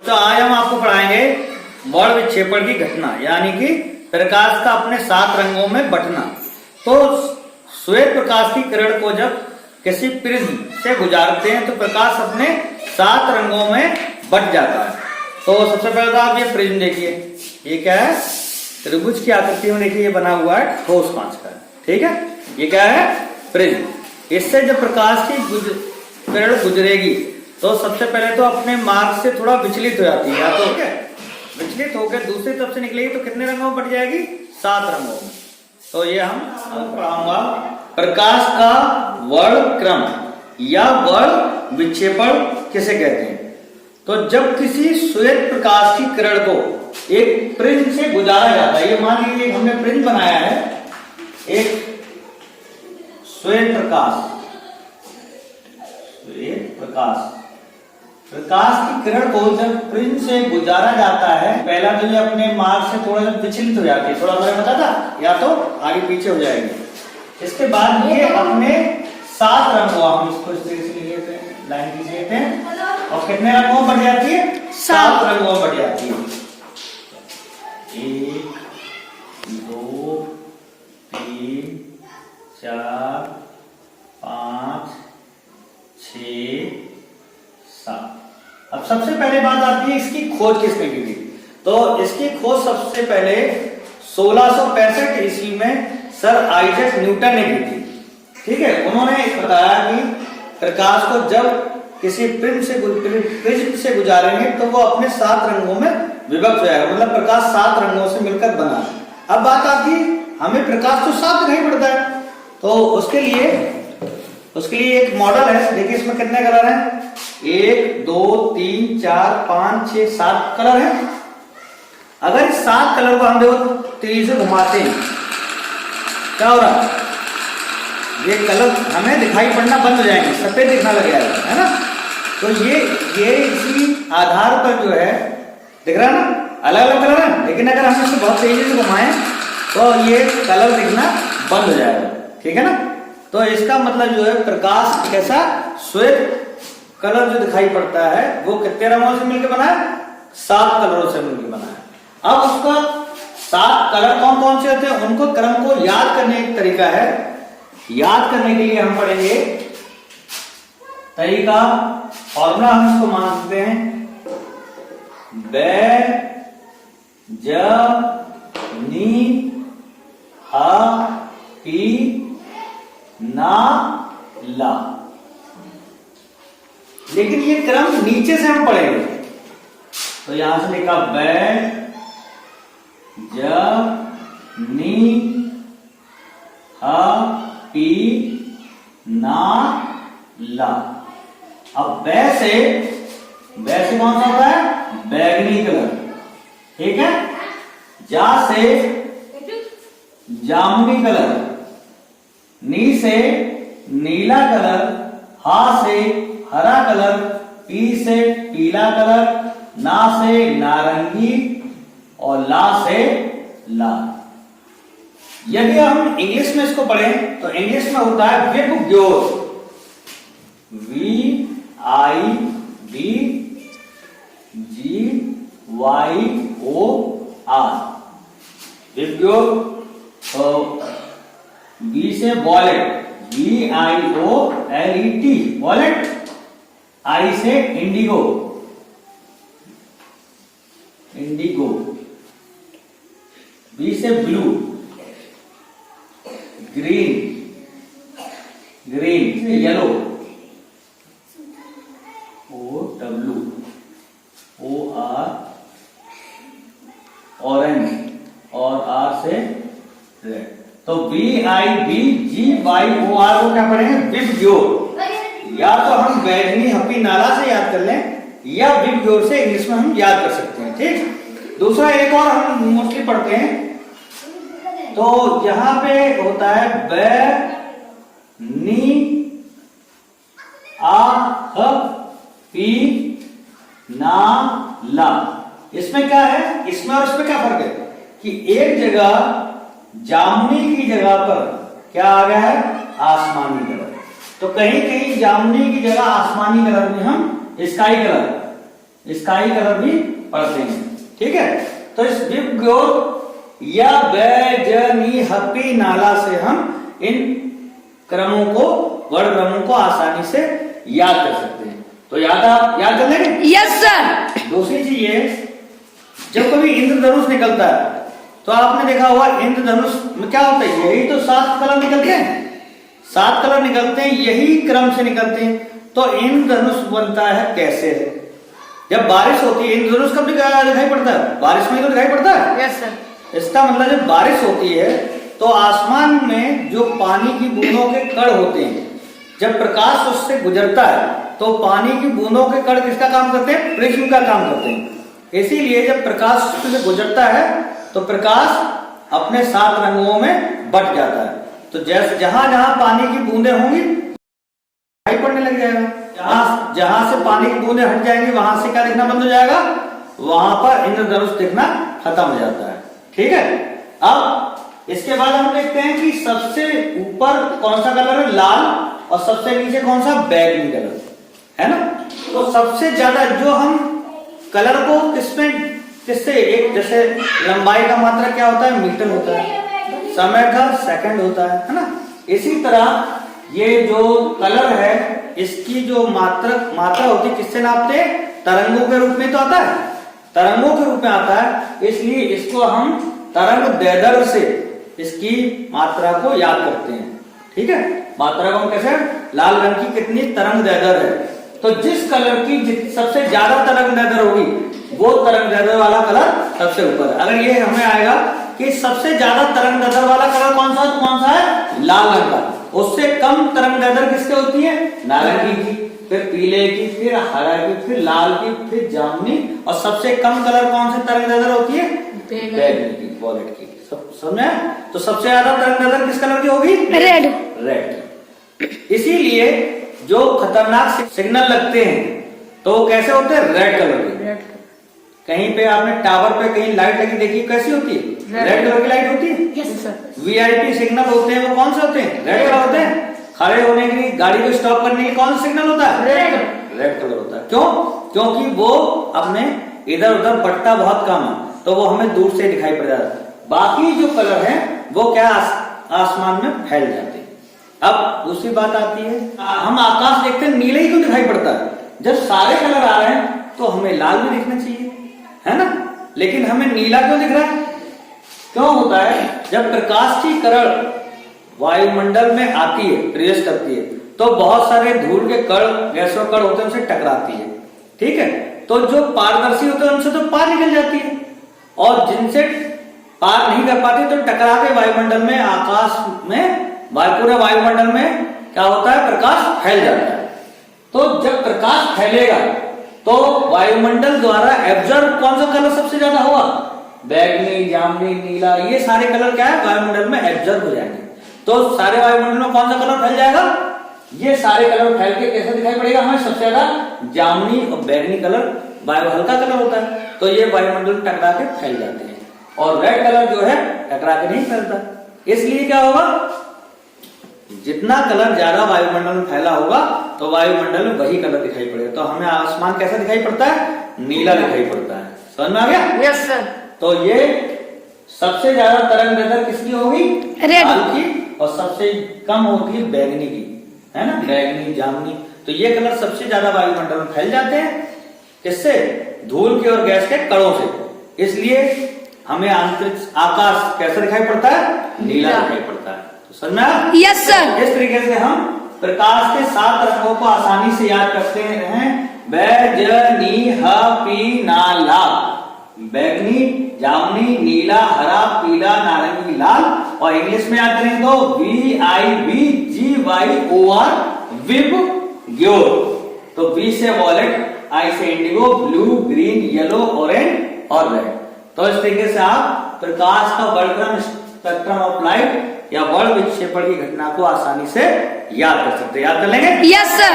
तो आज हम आपको पढ़ाएंगे वर्ण विक्षेपण की घटना, यानी कि प्रकाश का अपने 7 रंगों में बंटना। तो श्वेत प्रकाश की किरण को जब किसी प्रिज्म से गुजारते हैं तो प्रकाश अपने 7 रंगों में बंट जाता है। तो सबसे पहले तो आप ये प्रिज्म देखिए, ये क्या है, त्रिभुज की आकृति में देखिए ये बना हुआ है ठोस कांच का, ठीक है। ये क्या है, प्रिज्म। इससे जब प्रकाश की किरण गुजरेगी तो सबसे पहले तो अपने मार्ग से थोड़ा विचलित हो जाती है, या तो ठीक है, विचलित होकर दूसरी तरफ से निकलेगी तो कितने रंगों में बट जाएगी, 7 रंगों में। तो ये हम पढ़ाऊंगा प्रकाश का वर्ण क्रम या वर्ण विक्षेपण किसे कहते हैं। तो जब किसी श्वेत प्रकाश की किरण को एक प्रिज्म से गुजारा जाता है, ये मान लीजिए हमने प्रिज्म बनाया है, एक श्वेत प्रकाश की किरण को जब प्रिज्म से गुजारा जाता है, पहला तो ये अपने मार्ग से थोड़ा सा विचलित हो जाती है, थोड़ा मैंने बताया था, या तो आगे पीछे हो जाएगी। इसके बाद ये अपने 7 रंगों, हम इसको इस तरीके से लेते हैं, लाइन खींच लेते हैं, और कितने रंगों में बढ़ जाती है, 7 रंगों में बढ़ जाती है। 1 2 3 4 5 6 7। अब सबसे पहले बात आती है इसकी खोज किसने की थी। तो इसकी खोज सबसे पहले 1665 ईस्वी में सर आइजैक न्यूटन ने की थी, ठीक है। उन्होंने बताया कि प्रकाश को जब किसी प्रिज्म से गुजारेंगे तो वो अपने 7 रंगों में विभक्त हो जाएगा, मतलब प्रकाश 7 रंगों से मिलकर बना है। अब बात आती है हमें प्रकाश तो 7 दिखाई पड़ता है, तो उसके लिए एक मॉडल है। देखिए इसमें कितने कलर हैं, 1 2 3 4 5 6 7 कलर हैं। अगर इस 7 कलर को हम देखो तेजी से घुमाते हैं, क्या हो रहा है, ये कलर हमें दिखाई पड़ना बंद हो जाएंगे, सफेद दिखना लग जाएगा, है ना। तो ये इसी आधार पर जो है, दिख रहा है ना, अलग अलग कलर है, लेकिन अगर हम इसको बहुत तेजी से घुमाएं तो ये कलर दिखना बंद हो जाएगा, ठीक है ना। तो इसका मतलब जो है प्रकाश कैसा, श्वेत कलर जो दिखाई पड़ता है वो कितने रंगों से मिलकर बना है, 7 कलरों से मिलकर बना है। अब उसका 7 कलर कौन कौन से होते हैं, उनको क्रम को याद करने का तरीका है। याद करने के लिए हम पढ़ेंगे तरीका, फॉर्मूला हम इसको मान सकते हैं, बै ज नी हा पी ना ला। लेकिन ये क्रम नीचे से हम पढ़ेंगे, तो यहां से लिखा बै ज नी हा पी ना ला। अब बै से कौन सा होता है, बैगनी कलर, ठीक है। जा से जामुनी कलर, नी से नीला कलर, हा से हरा कलर, पी से पीला कलर, ना से नारंगी, और ला से लाल। यदि हम इंग्लिश में इसको पढ़ें तो इंग्लिश में होता है विबग्योर, VIBGYOR, विबग्योर। तो बी से वॉलेट, VIOLET, वॉलेट। आई से इंडिगो, बी से ब्लू, ग्रीन से येलो, OWOR, ऑरेंज, और आर से रेड। तो VIBGYOR को क्या पढ़ेंगे, विबग्योर। या तो हम बैगनी हपी नाला से याद कर लें, या विबग्योर से इंग्लिश में हम याद कर सकते हैं, ठीक। दूसरा एक और हम मोस्टली पढ़ते हैं, तो यहां पे होता है बै नी आ ह पी ना ला। इसमें क्या है, इसमें और इसमें क्या फर्क है कि एक जगह जामुनी की जगह पर क्या आ गया है, आसमानी कलर। तो कहीं कहीं जामुनी की जगह आसमानी कलर में हम स्काई कलर, स्काई कलर भी पढ़ते हैं, ठीक है। तो इस विबग्योर या बैजनीहपी नाला से हम इन क्रमों को, वर्ण क्रमों को आसानी से याद कर सकते हैं। तो याद कर लेंगे? Yes sir. दूसरी चीज ये, जब कभी इंद्रधनुष निकलता है तो आपने देखा होगा इंद्रधनुष में क्या होता है, यही तो 7 कलर निकलते हैं, 7 कलर निकलते हैं, यही क्रम से निकलते हैं। तो इंद्रधनुष बनता है कैसे है? जब बारिश होती है, इंद्रधनुष कब दिखाई पड़ता है? बारिश में तो दिखाई पड़ता है। Yes sir. इसका मतलब जब बारिश होती है तो आसमान में जो पानी की बूंदों के कण होते हैं, जब प्रकाश उससे गुजरता है तो पानी की बूंदों के कण किसका काम करते हैं? प्रिज्म का काम करते हैं। इसीलिए जब प्रकाश उससे गुजरता है तो प्रकाश अपने 7 रंगों में बट जाता है। तो जैसे जहां जहां पानी की बूंदें होंगी दिखाई पड़ने लग जाएगा, जहां से पानी की बूंदें हट जाएंगी वहां से क्या दिखना बंद हो जाएगा, वहां पर इंद्रधनुष दिखना खत्म हो जाता है, ठीक है। अब इसके बाद हम देखते हैं कि सबसे ऊपर कौन सा कलर है? लाल। और सबसे नीचे कौन सा? बैगनी कलर, है ना। तो सबसे ज्यादा जो हम कलर को किससे एक, जैसे लंबाई का मात्रा क्या होता है? मीटर होता है, समय का सेकंड होता है ना। इसी तरह ये जो कलर है इसकी जो मात्रा होती है किससे नापते हैं? तरंगों के रूप में तो आता है, तरंगों के रूप में आता है, इसलिए इसको हम तरंग दैर्ध्य से इसकी मात्रा को याद करते हैं, ठीक है। मात्रा को हम कैसे? लाल रंग की कितनी तरंग दैर्ध्य है, तो जिस कलर की सबसे ज्यादा तरंग दैर्ध्य होगी वो तरंग दैर्ध्य वाला कलर सबसे ऊपर है। अगर ये हमें आएगा कि सबसे ज्यादा तरंग दैर्ध्य वाला कलर कौन सा है, तो कौन सा है? लाल रंग का। उससे कम तरंग दैर्ध्य किसके होती है? नारंगी की, फिर पीले की, फिर हरा की, फिर लाल की, फिर जामुनी, और सबसे कम कलर कौन से तरंग दैर्ध्य होती है? बैगनी की, वॉलेट की। समझे? तो सबसे ज्यादा तरंग दैर्ध्य किस कलर की होगी? रेड। इसीलिए जो खतरनाक सिग्नल लगते हैं तो कैसे होते हैं? रेड कलर के। कहीं पे आपने टावर पे कहीं लाइट लगी देखी, कैसी होती है? रेड कलर की लाइट होती है। Yes sir. वीआईपी सिग्नल होते हैं वो कौन से होते हैं? रेड कलर होते हैं। खड़े होने के लिए, गाड़ी को स्टॉप करने के लिए कौन सा सिग्नल होता है? रेड कलर होता है। क्यों? क्योंकि वो अपने इधर उधर बढ़ता बहुत कम है, तो वो हमें दूर से दिखाई पड़ जाता है। बाकी जो कलर है वो क्या आसमान में फैल जाते हैं। अब दूसरी बात आती है, हम आकाश देखते हैं नीले ही क्यों दिखाई पड़ता है? जब सारे कलर आ रहे हैं तो हमें लाल भी दिखना चाहिए, है ना, लेकिन हमें नीला क्यों दिख रहा है? क्यों होता है? जब प्रकाश की किरण वायुमंडल में आती है, प्रवेश करती है, तो बहुत सारे धूल के कण, गैसों कण होते हैं, उनसे टकराती है, ठीक है। तो जो पारदर्शी होते हैं उनसे तो पार निकल जाती है, और जिनसे पार नहीं कर पाते तो टकरा के वायुमंडल में, आकाश में, पूरे वायुमंडल में क्या होता है? प्रकाश फैल जाता है। तो जब प्रकाश फैलेगा तो वायुमंडल द्वारा एब्जॉर्ब कौन सा कलर सबसे ज्यादा होगा? बैगनी, जामुनी, नीला, ये सारे कलर क्या है? वायुमंडल में एब्जॉर्ब हो जाएंगे। तो सारे वायुमंडल में कौन सा कलर फैल जाएगा? ये सारे कलर फैल के कैसे दिखाई पड़ेगा हमें? सबसे ज्यादा जामुनी और बैगनी कलर, हल्का कलर होता है, तो ये वायुमंडल टकरा के फैल जाते हैं। और रेड कलर जो है टकरा के नहीं फैलता। इसलिए क्या होगा? जितना कलर ज्यादा वायुमंडल में फैला होगा तो वायुमंडल में वही कलर दिखाई पड़ेगा। तो हमें आसमान कैसा दिखाई पड़ता है? नीला दिखाई पड़ता है। समझ में आ गया? Yes sir. तो ये सबसे ज्यादा तरंग दैर्ध्य किसकी होगी? लाल की, और सबसे कम होती है बैगनी की, है ना, बैगनी, जामुनी। तो ये कलर सबसे ज्यादा वायुमंडल में फैल जाते हैं, किससे? धूल के और गैस के कणों से। इसलिए हमें अंतरिक्ष, आकाश कैसा दिखाई पड़ता है? नीला दिखाई पड़ता है। तो समझ में आया? Yes sir. इस तरीके से हम प्रकाश के 7 रंगों को आसानी से याद करते हैं। बैजनीहपी नाला, बैगनी, जामुनी, नीला, हरा, पीला, नारंगी, लाल। और इंग्लिश में याद करें तो VIBGYOR, विबग्योर। तो V से वॉलेट, I से Indigo, blue, green, yellow, orange और रेड। तो इस तरीके से आप प्रकाश का वर्णक्रम, स्पेक्ट्रम ऑफ लाइट या वर्ण विक्षेपण की घटना को आसानी से याद कर सकते हैं। याद कर लेंगे? Yes sir.